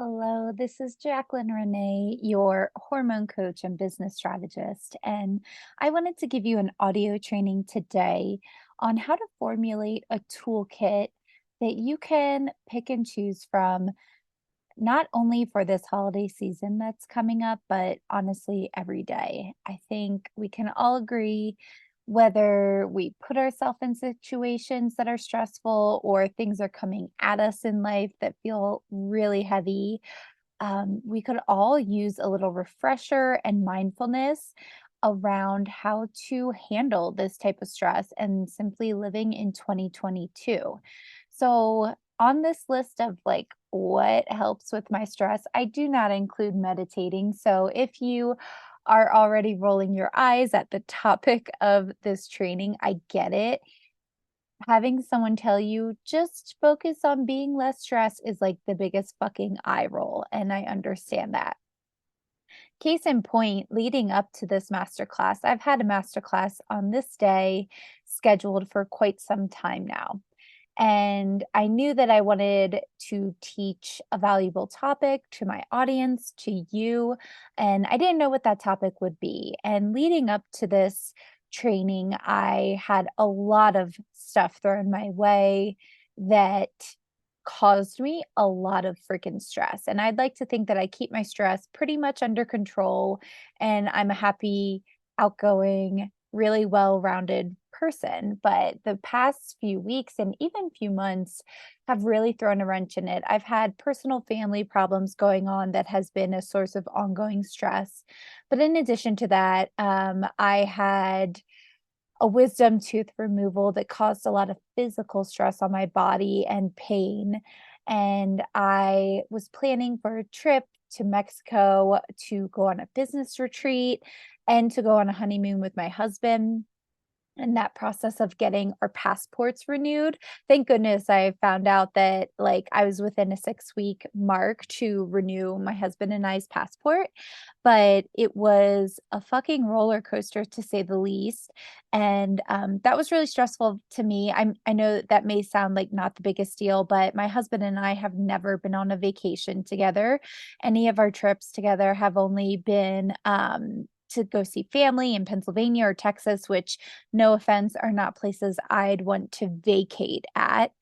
Hello, this is Jacqueline Renee, your hormone coach and business strategist. And I wanted to give you an audio training today on how to formulate a toolkit that you can pick and choose from, not only for this holiday season that's coming up, but honestly, every day. I think we can all agree whether we put ourselves in situations that are stressful or things are coming at us in life that feel really heavy, we could all use a little refresher and mindfulness around how to handle this type of stress and simply living in 2022. So, on this list of like what helps with my stress, I do not include meditating. So, if you are already rolling your eyes at the topic of this training, I get it. Having someone tell you, "Just focus on being less stressed," is like the biggest fucking eye roll, and I understand that. Case in point, leading up to this masterclass, I've had a masterclass on this day scheduled for quite some time now. And I knew that I wanted to teach a valuable topic to my audience, to you, and I didn't know what that topic would be. And leading up to this training, I had a lot of stuff thrown my way that caused me a lot of freaking stress. And I'd like to think that I keep my stress pretty much under control and I'm a happy, outgoing, really well-rounded person. But the past few weeks and even few months have really thrown a wrench in it. I've had personal family problems going on that has been a source of ongoing stress. But in addition to that, I had a wisdom tooth removal that caused a lot of physical stress on my body and pain. And I was planning for a trip to Mexico to go on a business retreat and to go on a honeymoon with my husband and that process of getting our passports renewed. Thank goodness I found out that, like, I was within a 6-week mark to renew my husband and I's passport, but it was a fucking roller coaster to say the least, and, that was really stressful to me. I know that that may sound like not the biggest deal, but my husband and I have never been on a vacation together. Any of our trips together have only been, to go see family in Pennsylvania or Texas, which, no offense, are not places I'd want to vacate at.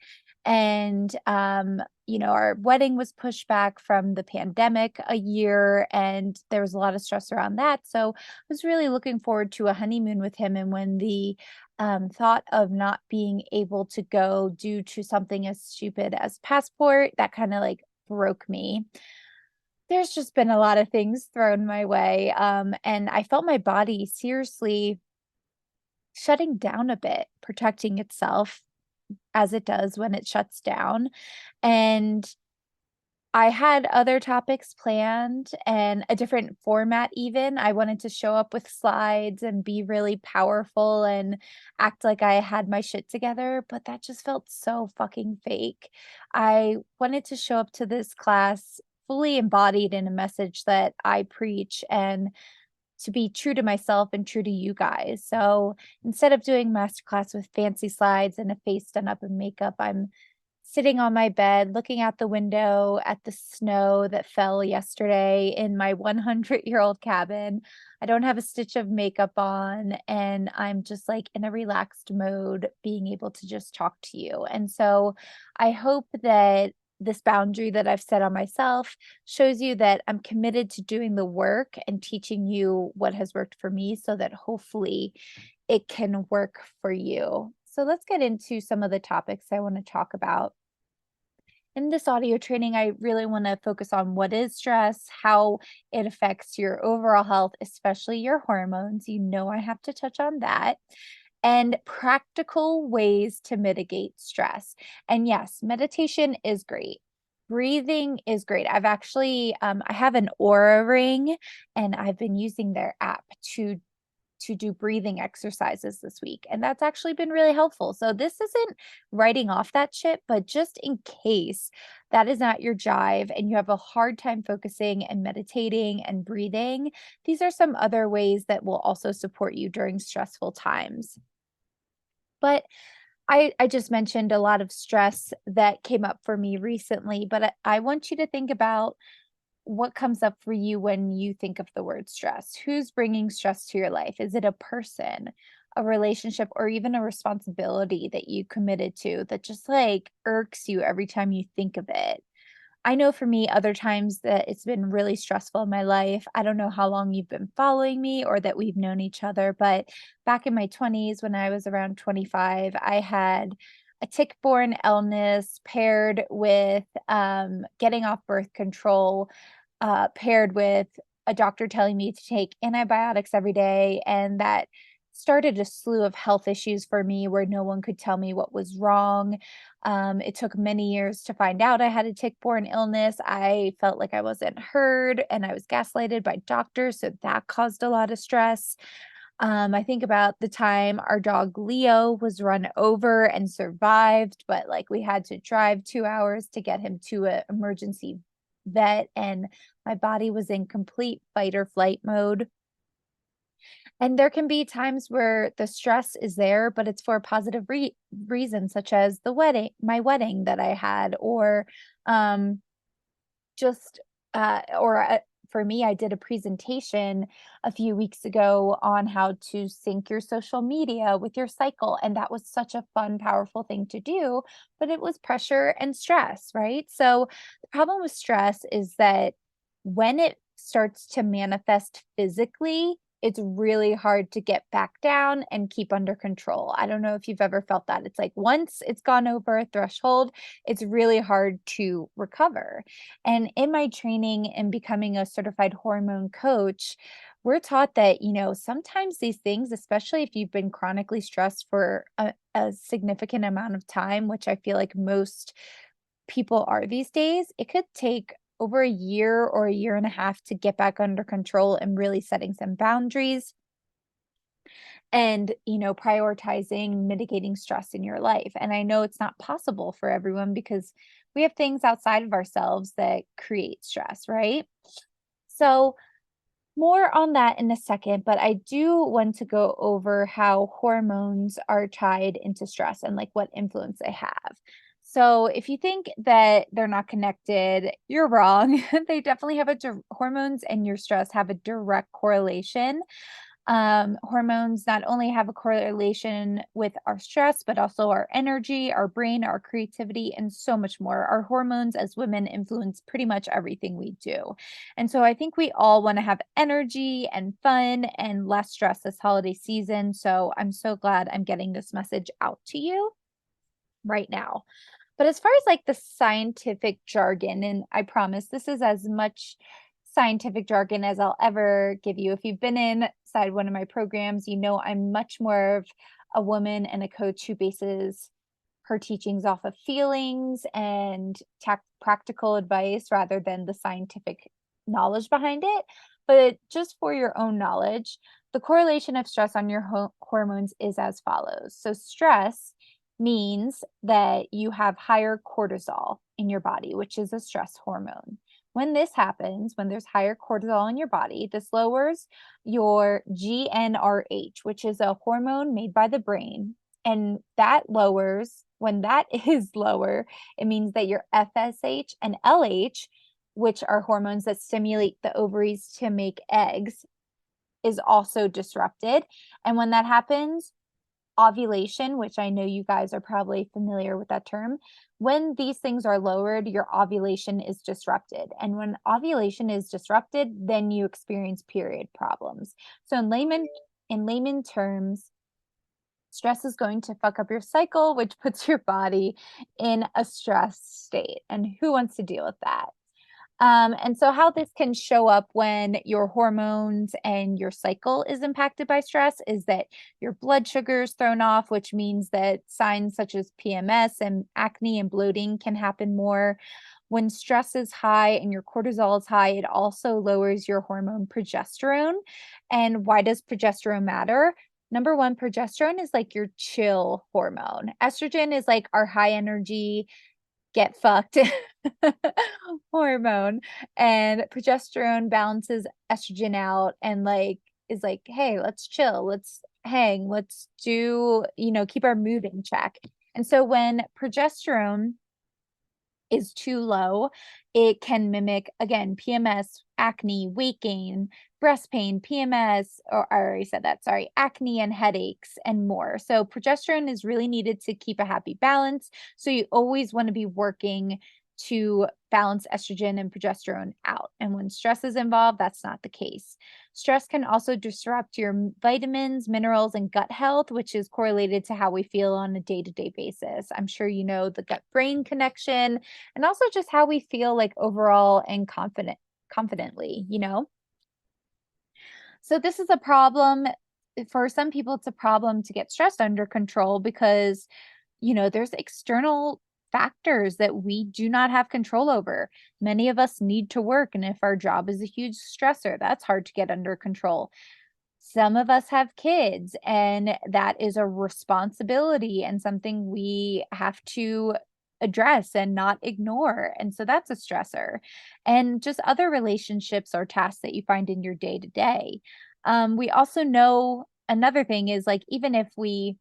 And, our wedding was pushed back from the pandemic a year, and there was a lot of stress around that. So I was really looking forward to a honeymoon with him. And when the thought of not being able to go due to something as stupid as passport, that kind of like broke me. There's just been a lot of things thrown my way, and I felt my body seriously shutting down a bit, protecting itself as it does when it shuts down, and I had other topics planned and a different format even. I wanted to show up with slides and be really powerful and act like I had my shit together, but that just felt so fucking fake. I wanted to show up to this class fully embodied in a message that I preach and to be true to myself and true to you guys. So instead of doing masterclass with fancy slides and a face done up in makeup, I'm sitting on my bed, looking out the window at the snow that fell yesterday in my 100-year-old cabin. I don't have a stitch of makeup on, and I'm just like in a relaxed mode, being able to just talk to you. And so I hope that this boundary that I've set on myself shows you that I'm committed to doing the work and teaching you what has worked for me so that hopefully it can work for you. So let's get into some of the topics I want to talk about. In this audio training, I really want to focus on what is stress, how it affects your overall health, especially your hormones. You know, I have to touch on that, and practical ways to mitigate stress. And yes, meditation is great. Breathing is great. I have an Aura ring and I've been using their app to do breathing exercises this week, and that's actually been really helpful. So this isn't writing off that shit, but just in case that is not your jive and you have a hard time focusing and meditating and breathing, these are some other ways that will also support you during stressful times. But I just mentioned a lot of stress that came up for me recently, but I want you to think about what comes up for you when you think of the word stress. Who's bringing stress to your life? Is it a person, a relationship, or even a responsibility that you committed to that just like irks you every time you think of it? I know for me, other times that it's been really stressful in my life. I don't know how long you've been following me or that we've known each other, but back in my 20s, when I was around 25, I had a tick-borne illness paired with getting off birth control, paired with a doctor telling me to take antibiotics every day. And that started a slew of health issues for me where no one could tell me what was wrong. It took many years to find out I had a tick-borne illness. I felt like I wasn't heard and I was gaslighted by doctors, so that caused a lot of stress. I think about the time our dog Leo was run over and survived, but like we had to drive 2 hours to get him to an emergency vet, and my body was in complete fight or flight mode. And there can be times where the stress is there, but it's for a positive reason, such as my wedding that I had, or um, just or for me, I did a presentation a few weeks ago on how to sync your social media with your cycle, and that was such a fun, powerful thing to do, but it was pressure and stress, right? So the problem with stress is that when it starts to manifest physically, it's really hard to get back down and keep under control. I don't know if you've ever felt that. It's like once it's gone over a threshold, it's really hard to recover. And in my training and becoming a certified hormone coach, we're taught that, sometimes these things, especially if you've been chronically stressed for a significant amount of time, which I feel like most people are these days, it could take over a year or a year and a half to get back under control and really setting some boundaries and, prioritizing mitigating stress in your life. And I know it's not possible for everyone because we have things outside of ourselves that create stress, right? So, more on that in a second, but I do want to go over how hormones are tied into stress and like what influence they have. So, if you think that they're not connected, you're wrong. They definitely have hormones and your stress have a direct correlation. Hormones not only have a correlation with our stress, but also our energy, our brain, our creativity, and so much more. Our hormones as women influence pretty much everything we do. And so I think we all want to have energy and fun and less stress this holiday season. So I'm so glad I'm getting this message out to you right now. But as far as like the scientific jargon, and I promise this is as much scientific jargon as I'll ever give you. If you've been inside one of my programs, you know I'm much more of a woman and a coach who bases her teachings off of feelings and practical advice rather than the scientific knowledge behind it. But just for your own knowledge, the correlation of stress on your hormones is as follows. So, stress means that you have higher cortisol in your body, which is a stress hormone. When this happens, when there's higher cortisol in your body, this lowers your GnRH, which is a hormone made by the brain. And that lowers, when that is lower, it means that your FSH and LH, which are hormones that stimulate the ovaries to make eggs, is also disrupted. And when that happens, ovulation, which I know you guys are probably familiar with that term, when these things are lowered, your ovulation is disrupted. And when ovulation is disrupted, then you experience period problems. So in layman terms, stress is going to fuck up your cycle, which puts your body in a stress state. And who wants to deal with that? And so, how this can show up when your hormones and your cycle is impacted by stress is that your blood sugar is thrown off, which means that signs such as PMS and acne and bloating can happen more. When stress is high and your cortisol is high, it also lowers your hormone progesterone. And why does progesterone matter? Number one, progesterone is like your chill hormone. Estrogen is like our high energy, get fucked hormone, and progesterone balances estrogen out and like is like, hey, let's chill, let's hang, let's do, keep our mood in check. And so when progesterone is too low, it can mimic, again, PMS, acne, weight gain, breast pain, PMS, or I already said that, sorry, acne and headaches and more. So progesterone is really needed to keep a happy balance. So you always want to be working to balance estrogen and progesterone out. And when stress is involved, that's not the case. Stress can also disrupt your vitamins, minerals, and gut health, which is correlated to how we feel on a day to day basis. I'm sure you know the gut brain connection and also just how we feel like overall and confidently. So this is a problem for some people. It's a problem to get stress under control because there's external factors that we do not have control over. Many of us need to work, and if our job is a huge stressor, that's hard to get under control. Some of us have kids, and that is a responsibility and something we have to address and not ignore. And so that's a stressor. And just other relationships or tasks that you find in your day to day. We also know another thing is like, even if we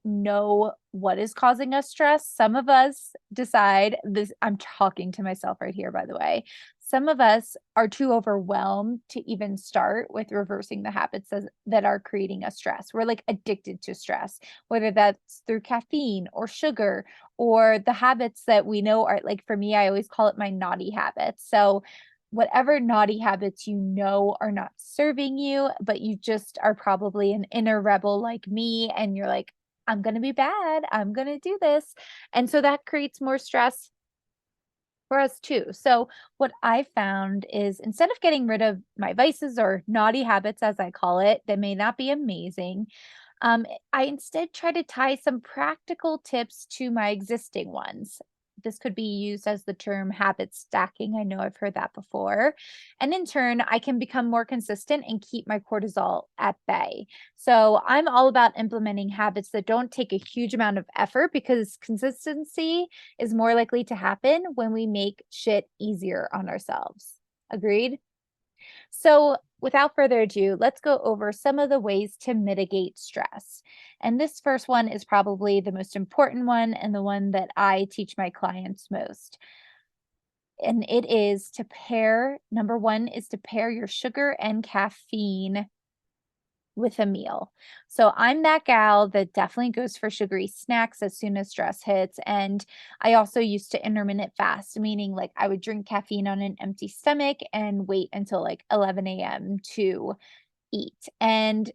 know what is causing us stress, some of us decide this. I'm talking to myself right here, by the way. Some of us are too overwhelmed to even start with reversing the habits that are creating us stress. We're like addicted to stress, whether that's through caffeine or sugar or the habits that we know are like, for me, I always call it my naughty habits. So whatever naughty habits you know are not serving you, but you just are probably an inner rebel like me, and you're like, I'm going to be bad. I'm going to do this. And so that creates more stress for us too. So, what I found is instead of getting rid of my vices or naughty habits, as I call it, that may not be amazing, I instead try to tie some practical tips to my existing ones. This could be used as the term habit stacking. I know I've heard that before. And in turn, I can become more consistent and keep my cortisol at bay. So I'm all about implementing habits that don't take a huge amount of effort because consistency is more likely to happen when we make shit easier on ourselves. Agreed? So, without further ado, let's go over some of the ways to mitigate stress. And this first one is probably the most important one and the one that I teach my clients most. And it is to pair, number one is to pair your sugar and caffeine with a meal. So I'm that gal that definitely goes for sugary snacks as soon as stress hits. And I also used to intermittent fast, meaning like I would drink caffeine on an empty stomach and wait until like 11 a.m. to eat. And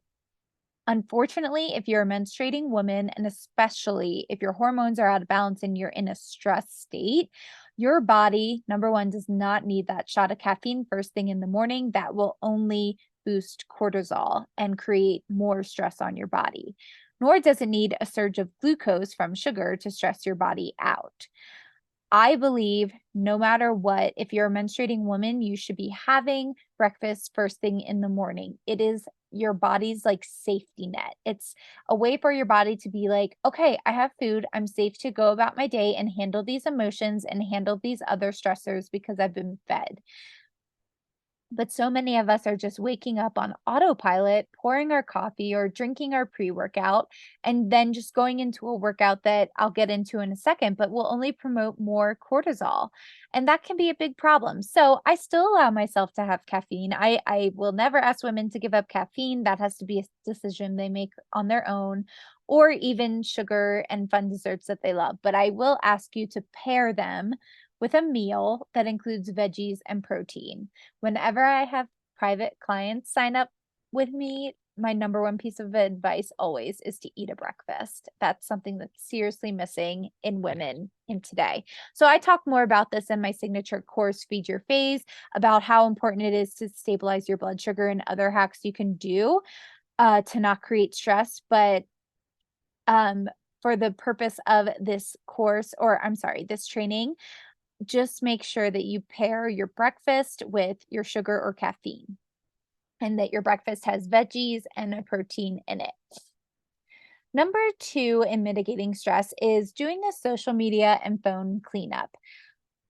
unfortunately, if you're a menstruating woman, and especially if your hormones are out of balance and you're in a stress state, your body, number one, does not need that shot of caffeine first thing in the morning. That will only boost cortisol and create more stress on your body. Nor does it need a surge of glucose from sugar to stress your body out. I believe no matter what, if you're a menstruating woman, you should be having breakfast first thing in the morning. It is your body's like safety net. It's a way for your body to be like, okay, I have food. I'm safe to go about my day and handle these emotions and handle these other stressors because I've been fed. But so many of us are just waking up on autopilot, pouring our coffee or drinking our pre workout, and then just going into a workout that I'll get into in a second, but will only promote more cortisol. And that can be a big problem. So I still allow myself to have caffeine. I will never ask women to give up caffeine. That has to be a decision they make on their own, or even sugar and fun desserts that they love. But I will ask you to pair them with a meal that includes veggies and protein. Whenever I have private clients sign up with me, my number one piece of advice always is to eat a breakfast. That's something that's seriously missing in women in today. So I talk more about this in my signature course, Feed Your Phase, about how important it is to stabilize your blood sugar and other hacks you can do to not create stress. But for the purpose of this course, or I'm sorry, this training, just make sure that you pair your breakfast with your sugar or caffeine and that your breakfast has veggies and a protein in it. Number two in mitigating stress is doing a social media and phone cleanup.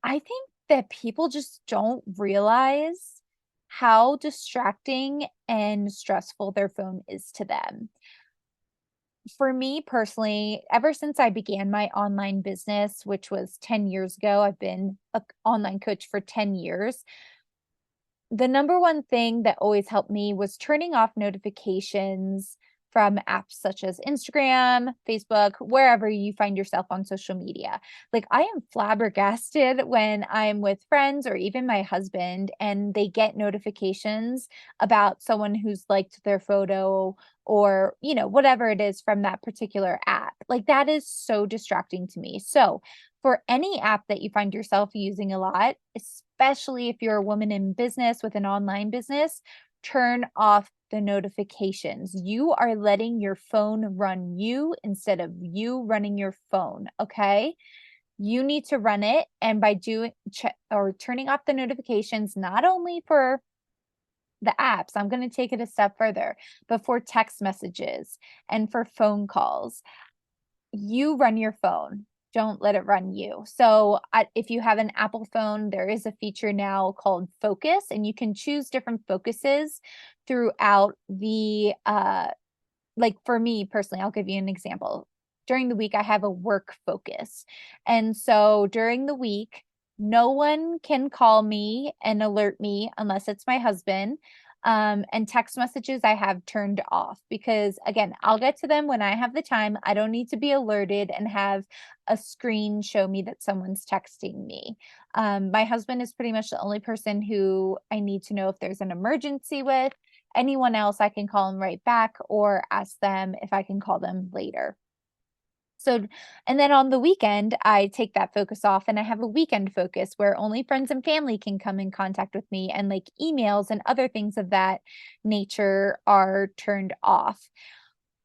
I think that people just don't realize how distracting and stressful their phone is to them. For me personally, ever since I began my online business, which was 10 years ago, I've been an online coach for 10 years. The number one thing that always helped me was turning off notifications from apps such as Instagram, Facebook, wherever you find yourself on social media. Like, I am flabbergasted when I'm with friends or even my husband and they get notifications about someone who's liked their photo or, whatever it is from that particular app. Like, that is so distracting to me. So, for any app that you find yourself using a lot, especially if you're a woman in business with an online business, turn off the notifications. You are letting your phone run you instead of you running your phone, okay? You need to run it, and by doing or turning off the notifications, not only for the apps, I'm going to take it a step further, but for text messages and for phone calls, you run your phone. Don't let it run you. So, if you have an Apple phone, there is a feature now called Focus, and you can choose different focuses throughout like for me personally, I'll give you an example. During the week, I have a work focus. And so during the week, no one can call me and alert me unless it's my husband. And text messages I have turned off because, again, I'll get to them when I have the time. I don't need to be alerted and have a screen show me that someone's texting me. My husband is pretty much the only person who I need to know if there's an emergency with. Anyone else, I can call them right back or ask them if I can call them later. So, and then on the weekend, I take that focus off and I have a weekend focus where only friends and family can come in contact with me, and like emails and other things of that nature are turned off.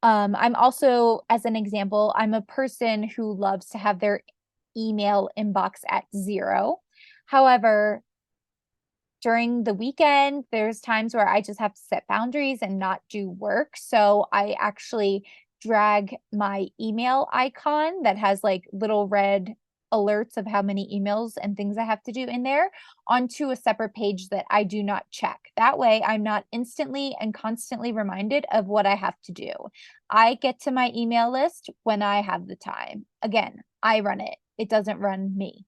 I'm also, as an example, I'm a person who loves to have their email inbox at zero. However, during the weekend, there's times where I just have to set boundaries and not do work. So I actually drag my email icon that has like little red alerts of how many emails and things I have to do in there onto a separate page that I do not check. That way, I'm not instantly and constantly reminded of what I have to do. I get to my email list when I have the time. Again, I run it, it doesn't run me.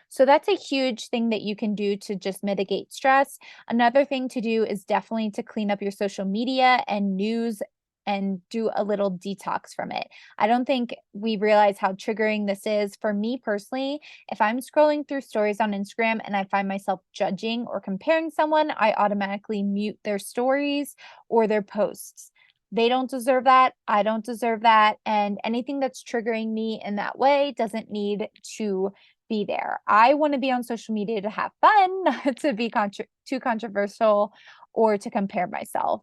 So that's a huge thing that you can do to just mitigate stress. Another thing to do is definitely to clean up your social media and news and do a little detox from it. I don't think we realize how triggering this is. For me personally, if I'm scrolling through stories on Instagram and I find myself judging or comparing someone, I automatically mute their stories or their posts. They don't deserve that. I don't deserve that. And anything that's triggering me in that way doesn't need to be there. I want to be on social media to have fun, not to be too controversial or to compare myself.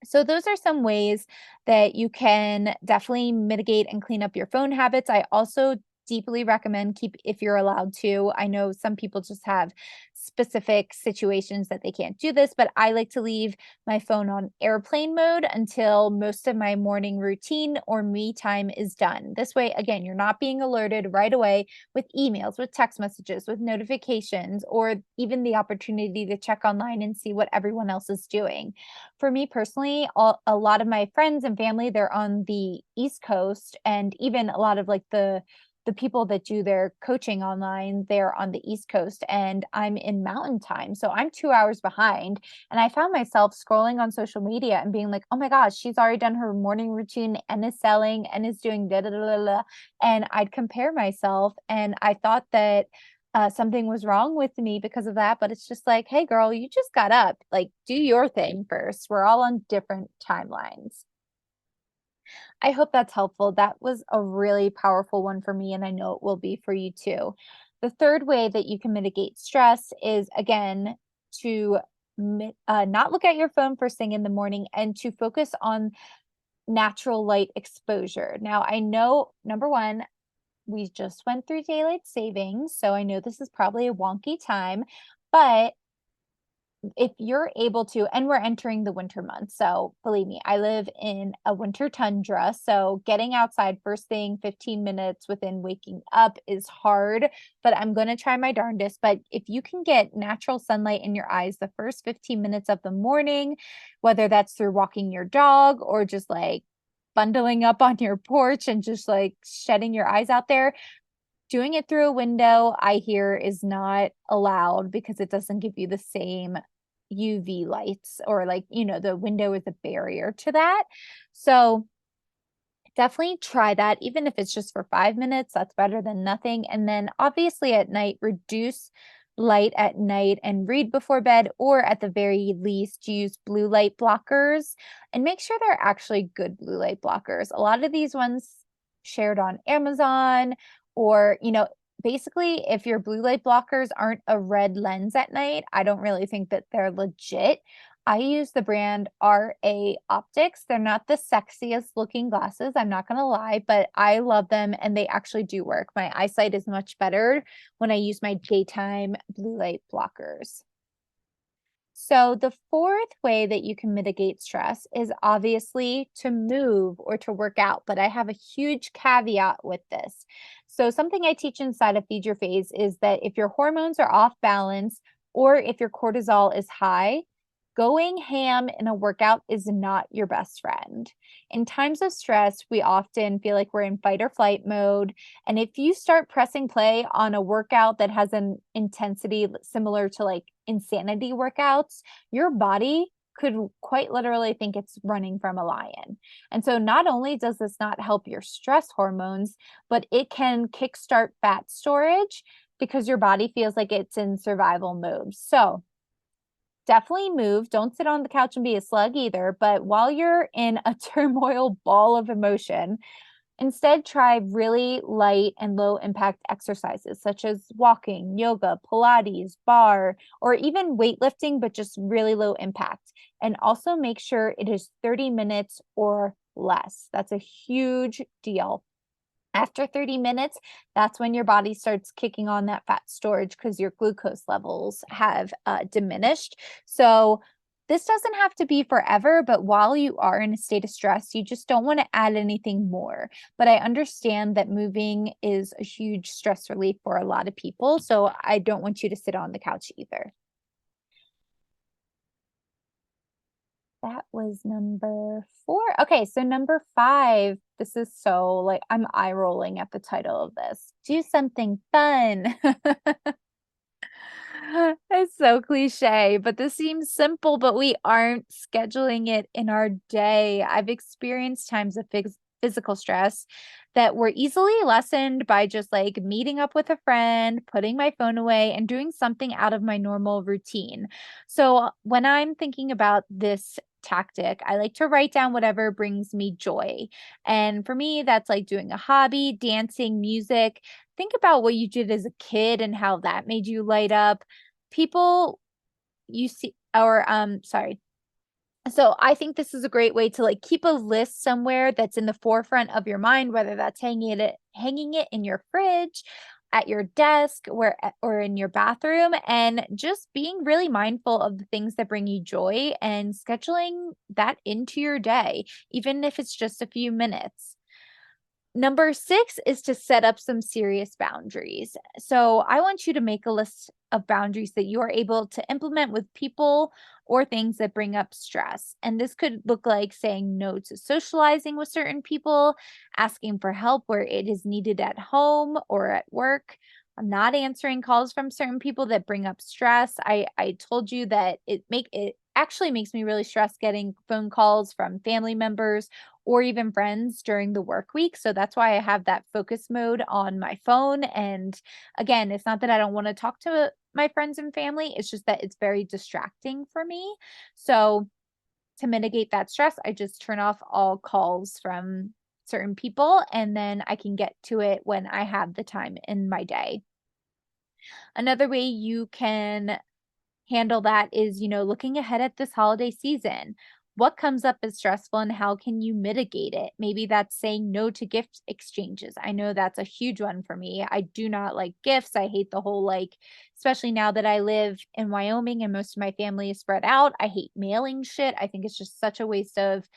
So those are some ways that you can definitely mitigate and clean up your phone habits. I also deeply recommend keep if you're allowed to. I know some people just have specific situations that they can't do this, but I like to leave my phone on airplane mode until most of my morning routine or me time is done. This way, again, you're not being alerted right away with emails, with text messages, with notifications, or even the opportunity to check online and see what everyone else is doing. For me personally, a lot of my friends and family, they're on the East Coast, and even a lot of like the people that do their coaching online, they're on the East Coast and I'm in mountain time. So I'm 2 hours behind. And I found myself scrolling on social media and being like, oh my gosh, she's already done her morning routine and is selling and is doing da da da da. Da. And I'd compare myself. And I thought that something was wrong with me because of that. But it's just like, hey, girl, you just got up. Like, do your thing first. We're all on different timelines. I hope that's helpful. That was a really powerful one for me, and I know it will be for you too. The third way that you can mitigate stress is, again, to not look at your phone first thing in the morning and to focus on natural light exposure. Now, I know, number one, we just went through daylight savings, so I know this is probably a wonky time, but if you're able to, and we're entering the winter months, so believe me, I live in a winter tundra, so getting outside first thing 15 minutes within waking up is hard, but I'm going to try my darndest. But if you can get natural sunlight in your eyes the first 15 minutes of the morning, whether that's through walking your dog or just like bundling up on your porch and just like shedding your eyes out there. Doing it through a window, I hear, is not allowed because it doesn't give you the same UV lights, or like, the window is a barrier to that. So definitely try that, even if it's just for 5 minutes, that's better than nothing. And then obviously at night, reduce light at night and read before bed, or at the very least, use blue light blockers and make sure they're actually good blue light blockers. A lot of these ones shared on Amazon, or, basically, if your blue light blockers aren't a red lens at night, I don't really think that they're legit. I use the brand RA Optics. They're not the sexiest looking glasses, I'm not going to lie, but I love them and they actually do work. My eyesight is much better when I use my daytime blue light blockers. So, the fourth way that you can mitigate stress is obviously to move or to work out. But I have a huge caveat with this. So, something I teach inside of Feed Your Phase is that if your hormones are off balance or if your cortisol is high, going ham in a workout is not your best friend. In times of stress, we often feel like we're in fight or flight mode. And if you start pressing play on a workout that has an intensity similar to like insanity workouts, your body could quite literally think it's running from a lion. And so not only does this not help your stress hormones, but it can kickstart fat storage because your body feels like it's in survival mode. So definitely move. Don't sit on the couch and be a slug either. But while you're in a turmoil ball of emotion, instead try really light and low impact exercises such as walking, yoga, Pilates, bar, or even weightlifting, but just really low impact. And also make sure it is 30 minutes or less. That's a huge deal. After 30 minutes, that's when your body starts kicking on that fat storage because your glucose levels have diminished. So, this doesn't have to be forever, but while you are in a state of stress, you just don't want to add anything more. But I understand that moving is a huge stress relief for a lot of people. So, I don't want you to sit on the couch either. That was number 4. Okay, so number 5, this is so like I'm eye rolling at the title of this. Do something fun. It's so cliche, but this seems simple, but we aren't scheduling it in our day. I've experienced times of physical stress that were easily lessened by just like meeting up with a friend, putting my phone away, and doing something out of my normal routine. So when I'm thinking about this tactic, I like to write down whatever brings me joy. And for me, that's like doing a hobby, dancing, music. Think about what you did as a kid and how that made you light up. People you see, or sorry. So I think this is a great way to like keep a list somewhere that's in the forefront of your mind, whether that's hanging it in your fridge, at your desk, or in your bathroom, and just being really mindful of the things that bring you joy and scheduling that into your day, even if it's just a few minutes. Number 6 is to set up some serious boundaries. So I want you to make a list of boundaries that you are able to implement with people or things that bring up stress. And this could look like saying no to socializing with certain people, asking for help where it is needed at home or at work. I'm not answering calls from certain people that bring up stress. I told you that it actually makes me really stressed getting phone calls from family members or even friends during the work week. So that's why I have that focus mode on my phone. And again, it's not that I don't want to talk to my friends and family, it's just that it's very distracting for me. So to mitigate that stress, I just turn off all calls from certain people and then I can get to it when I have the time in my day. Another way you can handle that is, looking ahead at this holiday season. What comes up as stressful and how can you mitigate it? Maybe that's saying no to gift exchanges. I know that's a huge one for me. I do not like gifts. I hate the whole like, especially now that I live in Wyoming and most of my family is spread out. I hate mailing shit. I think it's just such a waste of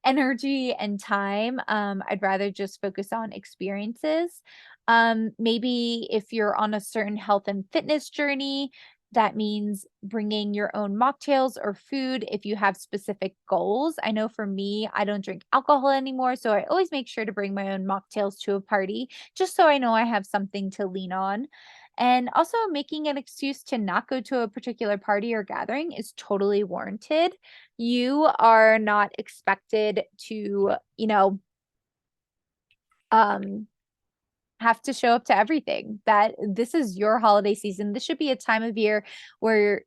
energy and time. I'd rather just focus on experiences. Maybe if you're on a certain health and fitness journey, That means bringing your own mocktails or food if you have specific goals. I know for me, I don't drink alcohol anymore, so I always make sure to bring my own mocktails to a party just so I know I have something to lean on. And also, making an excuse to not go to a particular party or gathering is totally warranted. You are not expected to, um, have to show up to everything. That this is your holiday season. This should be a time of year where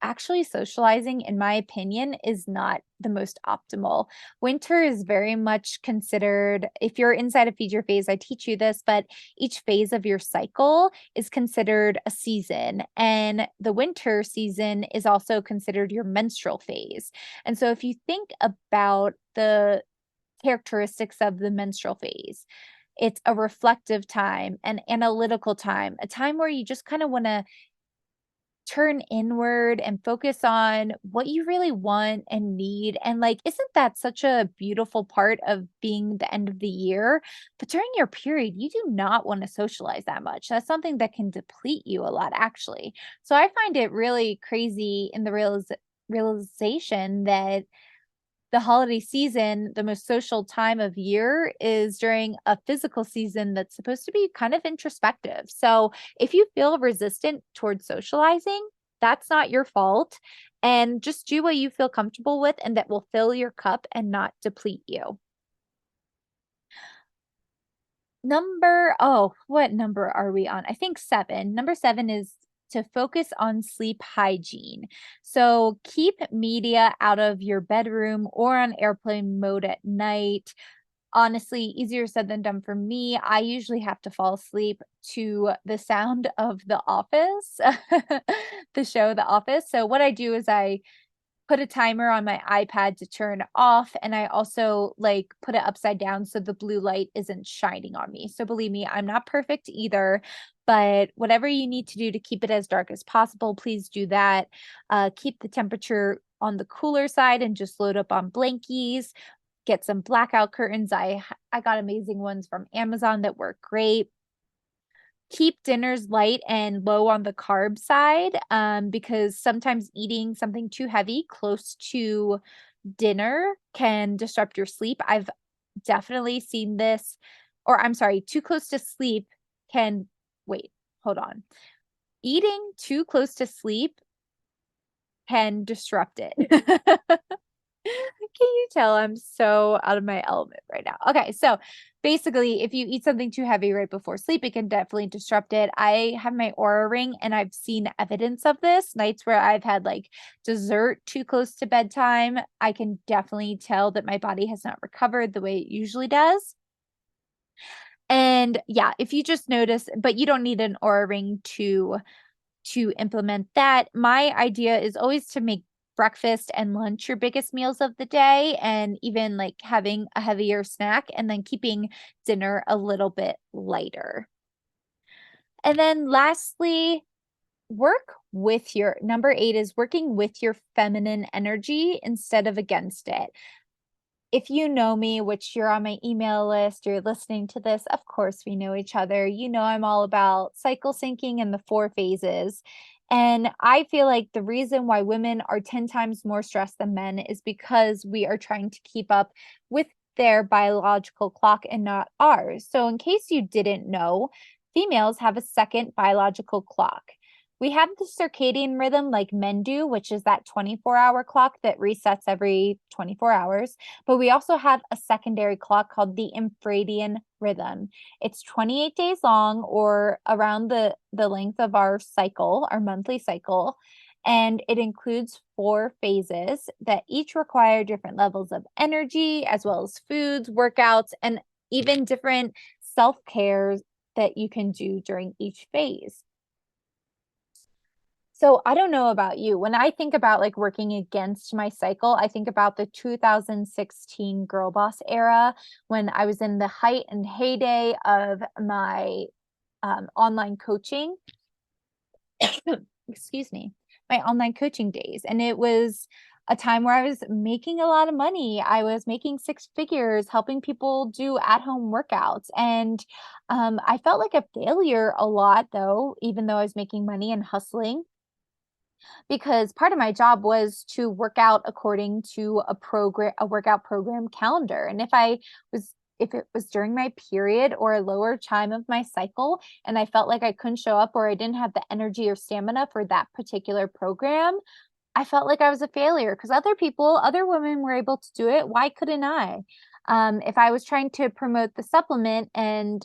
actually socializing, in my opinion, is not the most optimal. Winter is very much considered, if you're inside a feed your phase, I teach you this, but each phase of your cycle is considered a season. And the winter season is also considered your menstrual phase. And so if you think about the characteristics of the menstrual phase, it's a reflective time, an analytical time, a time where you just kind of want to turn inward and focus on what you really want and need. And like, isn't that such a beautiful part of being the end of the year? But during your period, you do not want to socialize that much. That's something that can deplete you a lot, actually. So I find it really crazy in the realization that the holiday season, the most social time of year, is during a physical season that's supposed to be kind of introspective. So if you feel resistant towards socializing, that's not your fault. And just do what you feel comfortable with and that will fill your cup and not deplete you. What number are we on? I think 7. Number 7 is to focus on sleep hygiene. So keep media out of your bedroom or on airplane mode at night. Honestly, easier said than done for me. I usually have to fall asleep to the sound of The Office, the show The Office. So what I do is I put a timer on my iPad to turn off, and I also, like, put it upside down so the blue light isn't shining on me. So believe me, I'm not perfect either, but whatever you need to do to keep it as dark as possible, please do that. Keep the temperature on the cooler side and just load up on blankies. Get some blackout curtains. I got amazing ones from Amazon that work great. Keep dinners light and low on the carb side, because sometimes eating something too heavy close to dinner can disrupt your sleep. I've definitely seen this, or I'm sorry, too close to sleep can wait, hold on. Eating too close to sleep can disrupt it. Can you tell I'm so out of my element right now? Okay, so basically, if you eat something too heavy right before sleep, it can definitely disrupt it. I have my Aura ring and I've seen evidence of this. Nights where I've had like dessert too close to bedtime, I can definitely tell that my body has not recovered the way it usually does. And yeah, if you just notice, but you don't need an Aura ring to implement that. My idea is always to make breakfast and lunch your biggest meals of the day, and even like having a heavier snack and then keeping dinner a little bit lighter. And then lastly, work with your number 8 is working with your feminine energy instead of against it. If you know me, which you're on my email list, you're listening to this, of course we know each other. You know I'm all about cycle syncing and the 4 phases. And I feel like the reason why women are 10 times more stressed than men is because we are trying to keep up with their biological clock and not ours. So in case you didn't know, females have a second biological clock. We have the circadian rhythm like men do, which is that 24-hour clock that resets every 24 hours. But we also have a secondary clock called the infradian rhythm. It's 28 days long, or around the length of our cycle, our monthly cycle. And it includes 4 phases that each require different levels of energy, as well as foods, workouts, and even different self-cares that you can do during each phase. So I don't know about you. When I think about like working against my cycle, I think about the 2016 girl boss era when I was in the height and heyday of my online coaching. Excuse me, my online coaching days. And it was a time where I was making a lot of money. I was making 6 figures, helping people do at home workouts. And I felt like a failure a lot, though, even though I was making money and hustling. because part of my job was to work out according to a workout program calendar. And if it was during my period or a lower time of my cycle and I felt like I couldn't show up or I didn't have the energy or stamina for that particular program, I felt like I was a failure because other women were able to do it. Why couldn't I? If I was trying to promote the supplement and,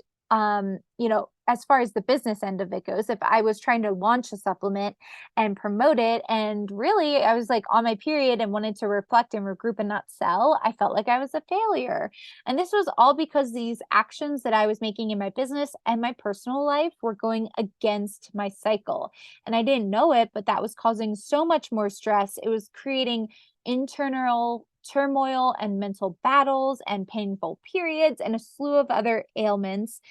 as far as the business end of it goes, if I was trying to launch a supplement and promote it, and really I was like on my period and wanted to reflect and regroup and not sell, I felt like I was a failure. And this was all because these actions that I was making in my business and my personal life were going against my cycle. And I didn't know it, but that was causing so much more stress. It was creating internal turmoil and mental battles and painful periods and a slew of other ailments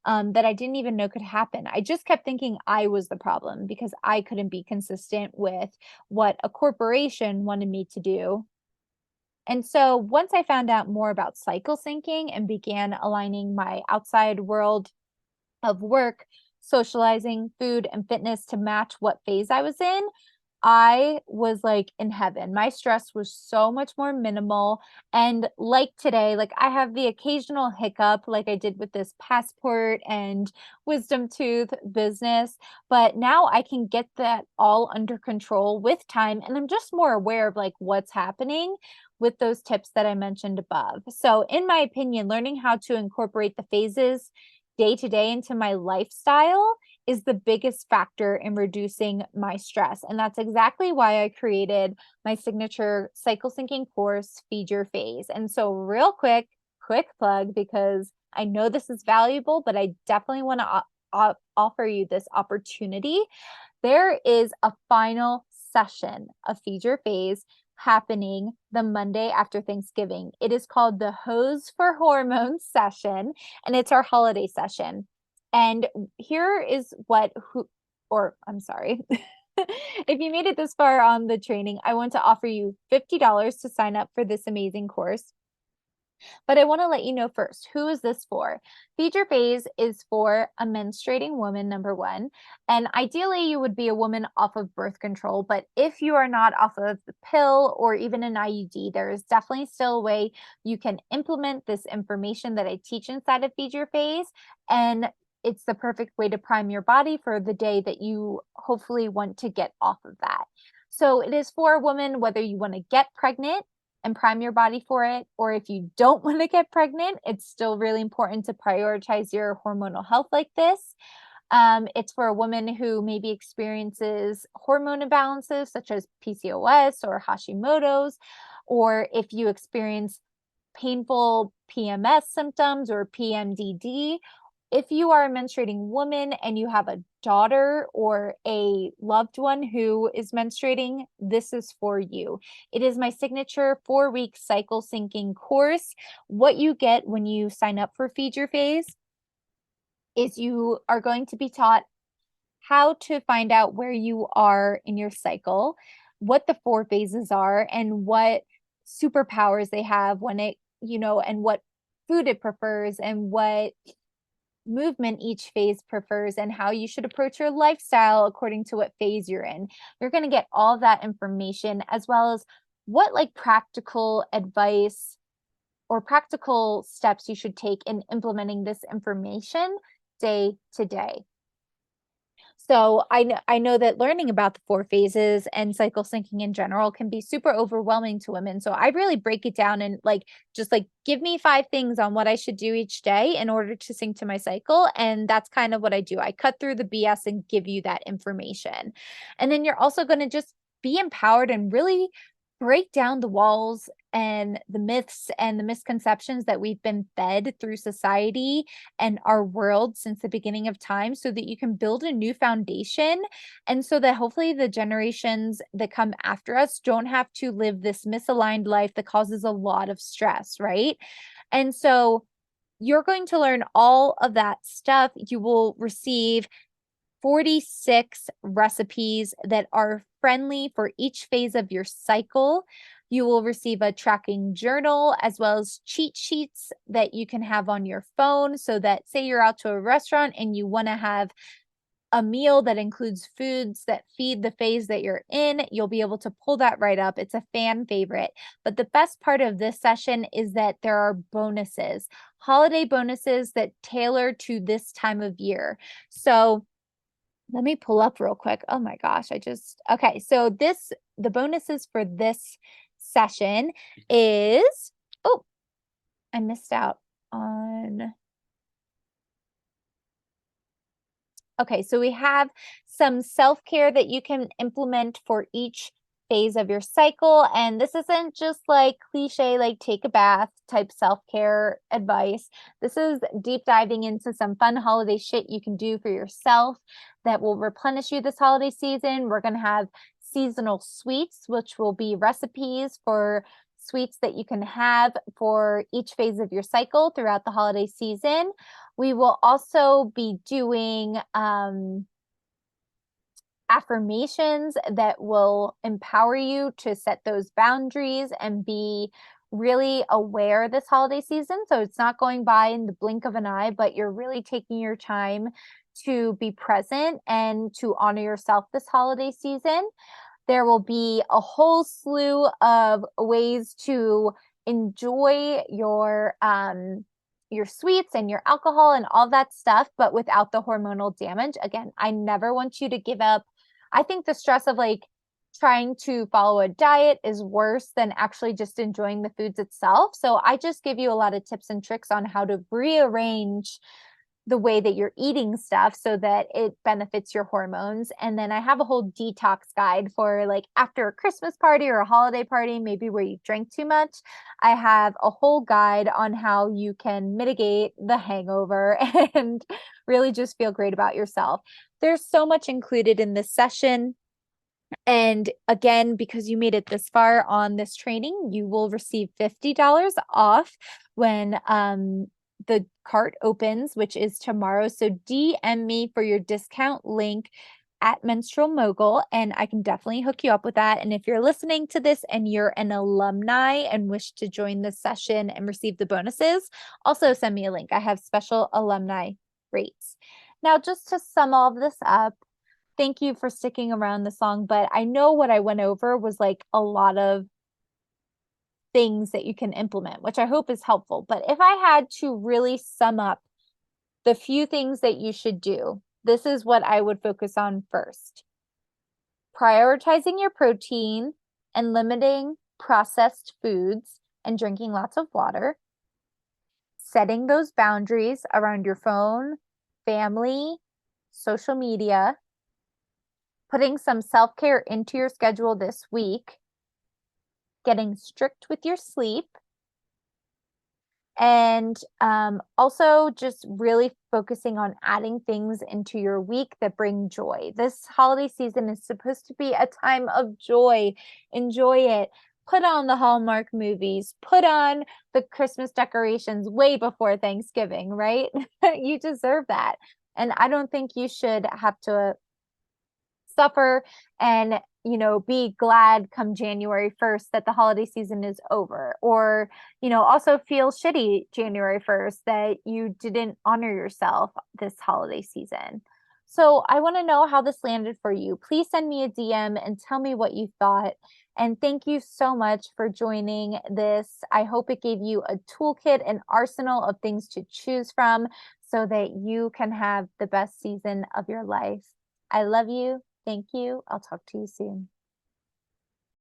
that I didn't even know could happen. I just kept thinking I was the problem because I couldn't be consistent with what a corporation wanted me to do. And so once I found out more about cycle syncing and began aligning my outside world of work, socializing, food, and fitness to match what phase I was in, I was like in heaven. My stress was so much more minimal. And like today, like I have the occasional hiccup, like I did with this passport and wisdom tooth business. But now I can get that all under control with time. And I'm just more aware of like what's happening with those tips that I mentioned above. So, in my opinion, learning how to incorporate the phases day to day into my lifestyle is the biggest factor in reducing my stress. And that's exactly why I created my signature cycle syncing course, Feed Your Phase. And so, real quick plug, because I know this is valuable, but I definitely want to offer you this opportunity. There is a final session of Feed Your Phase happening the Monday after Thanksgiving. It is called the Hose for Hormones session, and it's our holiday session. And here is I'm sorry. If you made it this far on the training, I want to offer you $50 to sign up for this amazing course. But I want to let you know first, who is this for? Feed Your Phase is for a menstruating woman, number one. And ideally, you would be a woman off of birth control. But if you are not off of the pill or even an IUD, there is definitely still a way you can implement this information that I teach inside of Feed Your Phase. And it's the perfect way to prime your body for the day that you hopefully want to get off of that. So it is for a woman, whether you want to get pregnant and prime your body for it. Or if you don't want to get pregnant, it's still really important to prioritize your hormonal health like this. It's for a woman who maybe experiences hormone imbalances such as PCOS or Hashimoto's, or if you experience painful PMS symptoms or PMDD. If you are a menstruating woman and you have a daughter or a loved one who is menstruating, this is for you. It is my signature 4-week cycle syncing course. What you get when you sign up for Feed Your Phase is you are going to be taught how to find out where you are in your cycle, what the 4 phases are, and what superpowers they have and what food it prefers, and what movement each phase prefers, and how you should approach your lifestyle according to what phase you're in. You're going to get all of that information, as well as what like practical advice or practical steps you should take in implementing this information day to day. So I know that learning about the 4 phases and cycle syncing in general can be super overwhelming to women. So I really break it down and just give me 5 things on what I should do each day in order to sync to my cycle. And that's kind of what I do. I cut through the BS and give you that information. And then you're also going to just be empowered and really break down the walls and the myths and the misconceptions that we've been fed through society and our world since the beginning of time, so that you can build a new foundation, and so that hopefully the generations that come after us don't have to live this misaligned life that causes a lot of stress, right? And so you're going to learn all of that stuff. You will receive 46 recipes that are friendly for each phase of your cycle. You will receive a tracking journal as well as cheat sheets that you can have on your phone, so that say you're out to a restaurant and you want to have a meal that includes foods that feed the phase that you're in, you'll be able to pull that right up. It's a fan favorite. But the best part of this session is that there are bonuses, holiday bonuses that tailor to this time of year. So let me pull up real quick. Oh my gosh, okay. So the bonuses for this session is, oh, I missed out on. Okay, so we have some self-care that you can implement for each phase of your cycle. And this isn't just like cliche, like take a bath type self-care advice. This is deep diving into some fun holiday shit you can do for yourself that will replenish you this holiday season. We're going to have seasonal sweets, which will be recipes for sweets that you can have for each phase of your cycle throughout the holiday season. We will also be doing affirmations that will empower you to set those boundaries and be really aware this holiday season. So it's not going by in the blink of an eye, but you're really taking your time to be present and to honor yourself this holiday season. There will be a whole slew of ways to enjoy your sweets and your alcohol and all that stuff, but without the hormonal damage. Again, I never want you to give up. I think the stress of like trying to follow a diet is worse than actually just enjoying the foods itself. So I just give you a lot of tips and tricks on how to rearrange the way that you're eating stuff so that it benefits your hormones. And then I have a whole detox guide for like after a Christmas party or a holiday party, maybe where you drank too much. I have a whole guide on how you can mitigate the hangover and really just feel great about yourself. There's so much included in this session. And again, because you made it this far on this training, you will receive $50 off when the cart opens, which is tomorrow. So DM me for your discount link at Menstrual Mogul, and I can definitely hook you up with that. And if you're listening to this and you're an alumni and wish to join this session and receive the bonuses, also send me a link. I have special alumni rates. Now, just to sum all of this up, thank you for sticking around this long, but I know what I went over was like a lot of things that you can implement, which I hope is helpful. But if I had to really sum up the few things that you should do, this is what I would focus on first. Prioritizing your protein and limiting processed foods and drinking lots of water. Setting those boundaries around your phone, family, social media. Putting some self-care into your schedule this week, getting strict with your sleep, and also just really focusing on adding things into your week that bring joy. This holiday season is supposed to be a time of joy. Enjoy it. Put on the Hallmark movies, put on the Christmas decorations way before Thanksgiving, right? You deserve that. And I don't think you should have to suffer and be glad come January 1st that the holiday season is over, or also feel shitty January 1st that you didn't honor yourself this holiday season. So I want to know how this landed for you. Please send me a DM and tell me what you thought. And thank you so much for joining this. I hope it gave you a toolkit, an arsenal of things to choose from so that you can have the best season of your life. I love you. Thank you. I'll talk to you soon.